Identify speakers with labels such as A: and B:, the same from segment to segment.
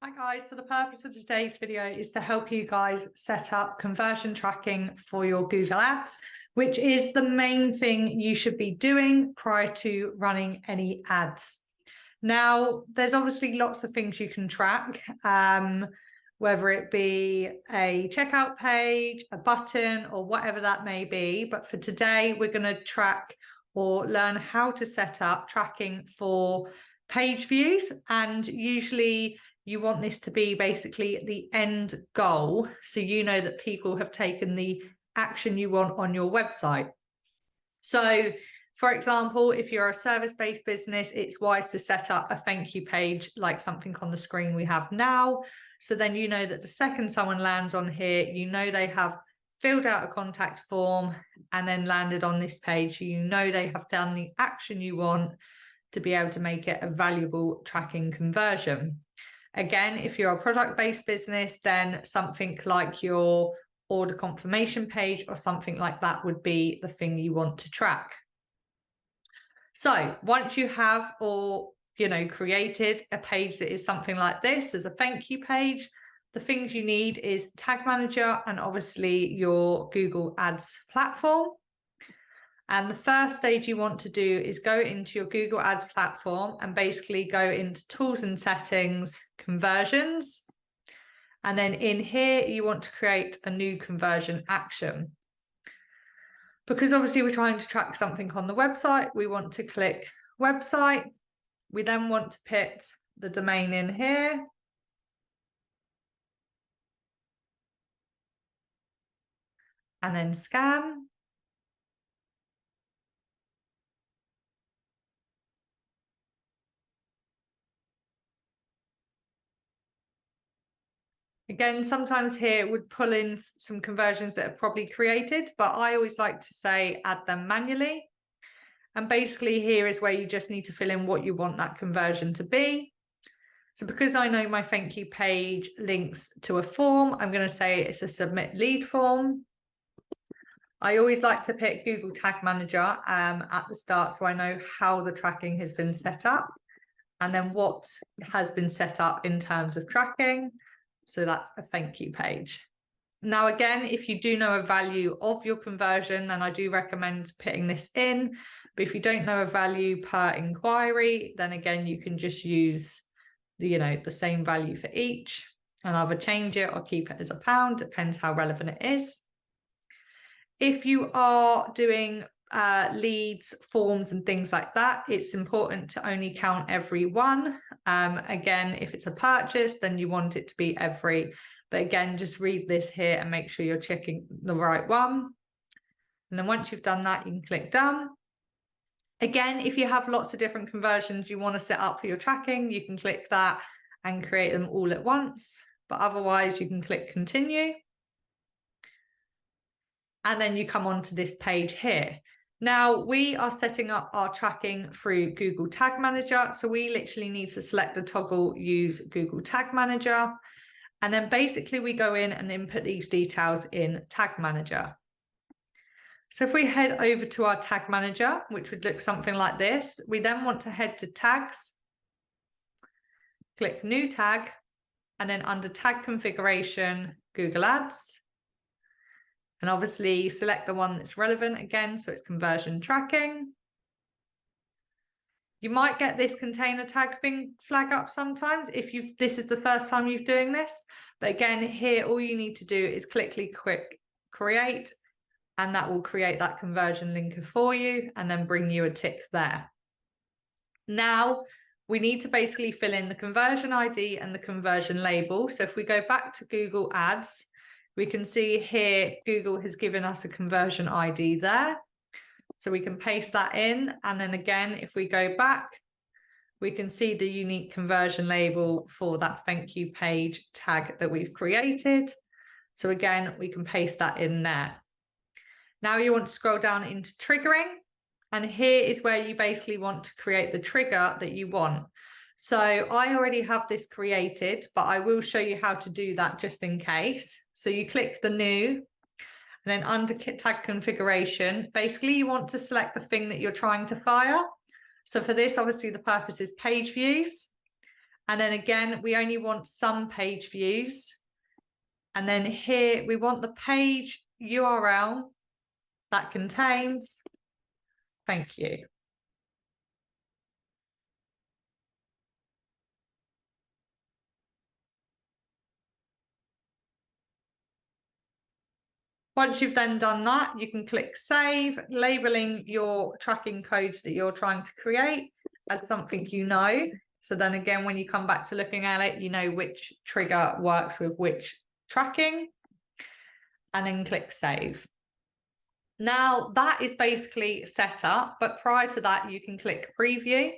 A: Hi guys, so the purpose of today's video is to help you guys set up conversion tracking for your Google Ads, which is the main thing you should be doing prior to running any ads. Now, there's obviously lots of things you can track, whether it be a checkout page, a button, or whatever that may be. But for today, we're going to track or learn how to set up tracking for page views, and usually you want this to be basically the end goal, so you know that people have taken the action you want on your website. So, for example, if you're a service-based business, it's wise to set up a thank you page like something on the screen we have now. So then you know that the second someone lands on here, you know they have filled out a contact form and then landed on this page. You know they have done the action you want to be able to make it a valuable tracking conversion. Again, if you're a product-based business, then something like your order confirmation page or something like that would be the thing you want to track. So once you have created a page that is something like this as a thank you page, the things you need is Tag Manager and obviously your Google Ads platform. And the first stage you want to do is go into your Google Ads platform and basically go into Tools and Settings, Conversions. And then in here, you want to create a new conversion action. Because obviously we're trying to track something on the website, we want to click Website. We then want to put the domain in here. And then Scan. Again, sometimes here it would pull in some conversions that are probably created, but I always like to say add them manually. And basically here is where you just need to fill in what you want that conversion to be. So because I know my thank you page links to a form, I'm going to say it's a submit lead form. I always like to pick Google Tag Manager at the start so I know how the tracking has been set up and then what has been set up in terms of tracking. So that's a thank you page. Now, again, if you do know a value of your conversion, then I do recommend putting this in. But if you don't know a value per inquiry, then again, you can just use the same value for each and either change it or keep it as £1, depends how relevant it is. If you are doing leads, forms and things like that, it's important to only count every one. Again, if it's a purchase, then you want it to be every, but again, just read this here and make sure you're checking the right one. And then once you've done that, you can click done. Again, if you have lots of different conversions you want to set up for your tracking, you can click that and create them all at once, but otherwise you can click continue. And then you come onto this page here. Now we are setting up our tracking through Google Tag Manager. So we literally need to select the toggle, use Google Tag Manager. And then basically we go in and input these details in Tag Manager. So if we head over to our Tag Manager, which would look something like this, we then want to head to Tags, click New Tag, and then under Tag Configuration, Google Ads. And obviously select the one that's relevant again, so it's conversion tracking. You might get this container tag thing flag up sometimes if this is the first time you're doing this. But again, here, all you need to do is click create, and that will create that conversion linker for you and then bring you a tick there. Now, we need to basically fill in the conversion ID and the conversion label. So if we go back to Google Ads, we can see here, Google has given us a conversion ID there. So we can paste that in. And then again, if we go back, we can see the unique conversion label for that thank you page tag that we've created. So again, we can paste that in there. Now you want to scroll down into triggering. And here is where you basically want to create the trigger that you want. So I already have this created, but I will show you how to do that just in case. So you click the new, and then under tag configuration, basically you want to select the thing that you're trying to fire. So for this, obviously the purpose is page views. And then again, we only want some page views. And then here we want the page URL that contains thank you. Once you've then done that, you can click save, labeling your tracking codes that you're trying to create as something you know. So then again, when you come back to looking at it, you know which trigger works with which tracking, and then click save. Now that is basically set up, but prior to that, you can click preview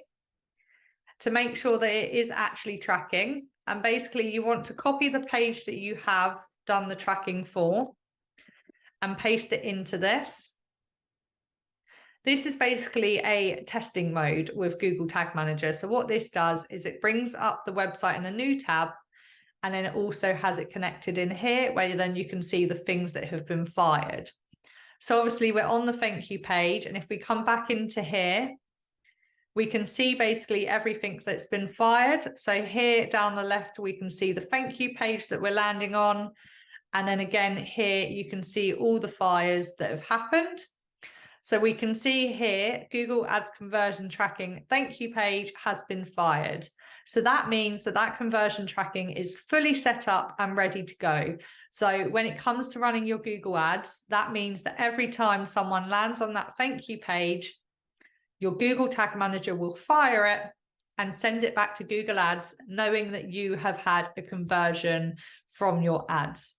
A: to make sure that it is actually tracking. And basically you want to copy the page that you have done the tracking for and paste it into this. This is basically a testing mode with Google Tag Manager. So what this does is it brings up the website in a new tab, and then it also has it connected in here where then you can see the things that have been fired. So obviously we're on the thank you page, and if we come back into here, we can see basically everything that's been fired. So here down the left, we can see the thank you page that we're landing on. And then again, here you can see all the fires that have happened. So we can see here, Google Ads conversion tracking thank you page has been fired. So that means that that conversion tracking is fully set up and ready to go. So when it comes to running your Google Ads, that means that every time someone lands on that thank you page, your Google Tag Manager will fire it and send it back to Google Ads, knowing that you have had a conversion from your ads.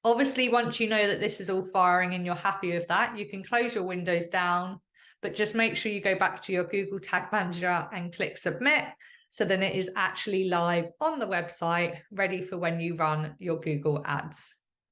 A: Obviously, once you know that this is all firing and you're happy with that, you can close your windows down, but just make sure you go back to your Google Tag Manager and click submit. So then it is actually live on the website, ready for when you run your Google Ads.